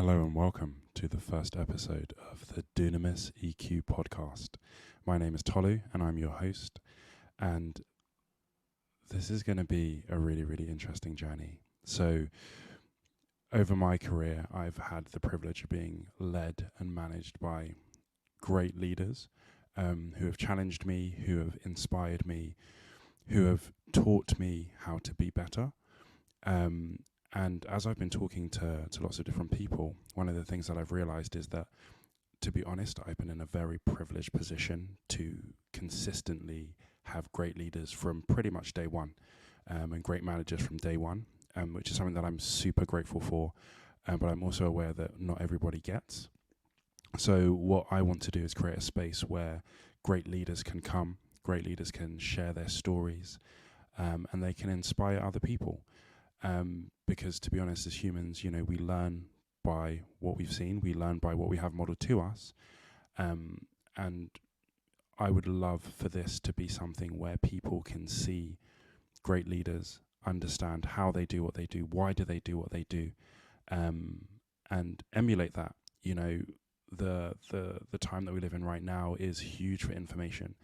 Hello and welcome to the first episode of the Dunamis EQ podcast. My name is Tolu and I'm your host, and this is going to be a really, really interesting journey. So over my career, I've had the privilege of being led and managed by great leaders who have challenged me, who have inspired me, who have taught me how to be better. And as I've been talking to lots of different people, one of the things that I've realized is that, to be honest, I've been in a very privileged position to consistently have great leaders from pretty much day one, and great managers from day one, which is something that I'm super grateful for, but I'm also aware that not everybody gets. So what I want to do is create a space where great leaders can come, great leaders can share their stories, and they can inspire other people. Because to be honest, as humans, we learn by what we've seen, we learn by what we have modeled to us. And I would love for this to be something where people can see great leaders, understand how they do what they do, why do they do what they do, and emulate that. The time that we live in right now is huge for information.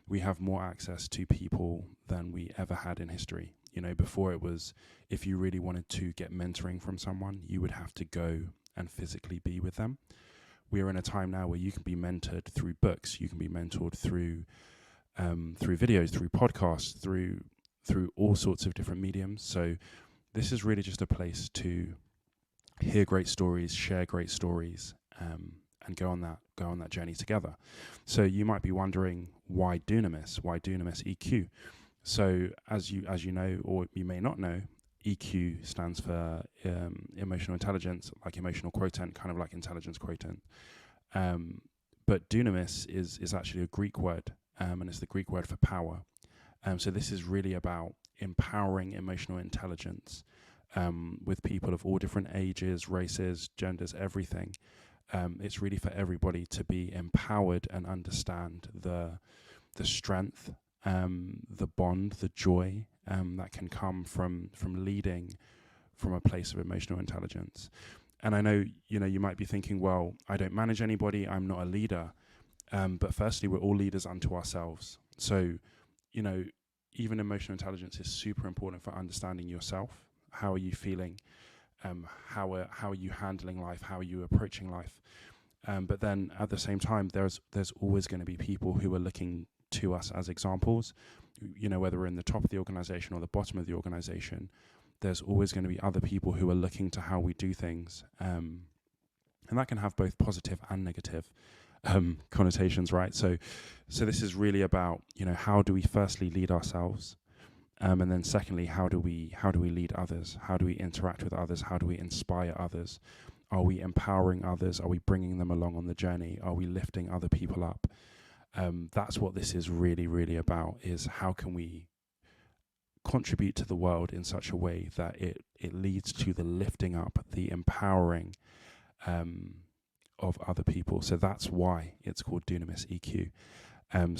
We have more access to people than we ever had in history. Before it was, if you really wanted to get mentoring from someone, you would have to go and physically be with them. We are in a time now where you can be mentored through books, you can be mentored through videos, through podcasts, through all sorts of different mediums. So this is really just a place to hear great stories, share great stories, and go on that journey together. So you might be wondering, why Dunamis? Why Dunamis EQ? So as you know, or you may not know, EQ stands for emotional intelligence, like emotional quotient, kind of like intelligence quotient. But Dunamis is actually a Greek word, and it's the Greek word for power. So this is really about empowering emotional intelligence with people of all different ages, races, genders, everything. It's really for everybody to be empowered and understand the strength, the bond, the joy that can come from leading from a place of emotional intelligence. And I know, you might be thinking, well, I don't manage anybody, I'm not a leader. But firstly, we're all leaders unto ourselves. So, even emotional intelligence is super important for understanding yourself. How are you feeling? How are you handling life? How are you approaching life? But then at the same time, there's always going to be people who are looking to us as examples, whether we're in the top of the organization or the bottom of the organization. There's always going to be other people who are looking to how we do things, and that can have both positive and negative connotations, right? So this is really about, how do we firstly lead ourselves, and then secondly, how do we lead others? How do we interact with others? How do we inspire others? Are we empowering others? Are we bringing them along on the journey? Are we lifting other people up? That's what this is really, really about, is how can we contribute to the world in such a way that it leads to the lifting up, the empowering of other people. So that's why it's called Dunamis EQ.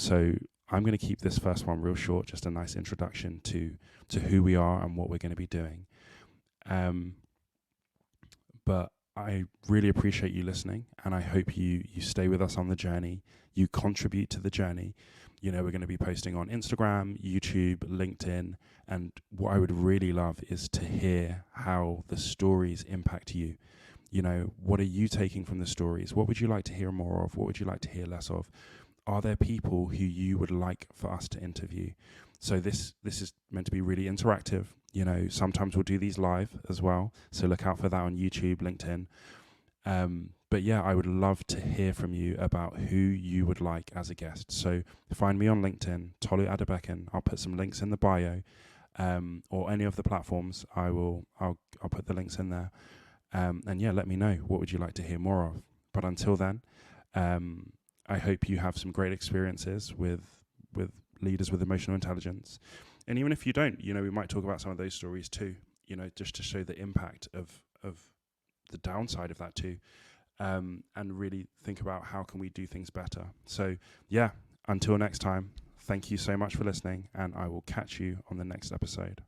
So I'm going to keep this first one real short, just a nice introduction to who we are and what we're going to be doing. But I really appreciate you listening, and I hope you stay with us on the journey. You contribute to the journey. We're going to be posting on Instagram, YouTube, LinkedIn, and what I would really love is to hear how the stories impact you. What are you taking from the stories? What would you like to hear more of? What would you like to hear less of? Are there people who you would like for us to interview? So this is meant to be really interactive. Sometimes we'll do these live as well. So look out for that on YouTube, LinkedIn. But yeah, I would love to hear from you about who you would like as a guest. So find me on LinkedIn, Tolu Adebekun. I'll put some links in the bio, or any of the platforms. I'll put the links in there. And yeah, let me know, what would you like to hear more of? But until then, I hope you have some great experiences with leaders with emotional intelligence. And even if you don't, we might talk about some of those stories too, just to show the impact of the downside of that too, and really think about how can we do things better. So yeah, until next time, thank you so much for listening, and I will catch you on the next episode.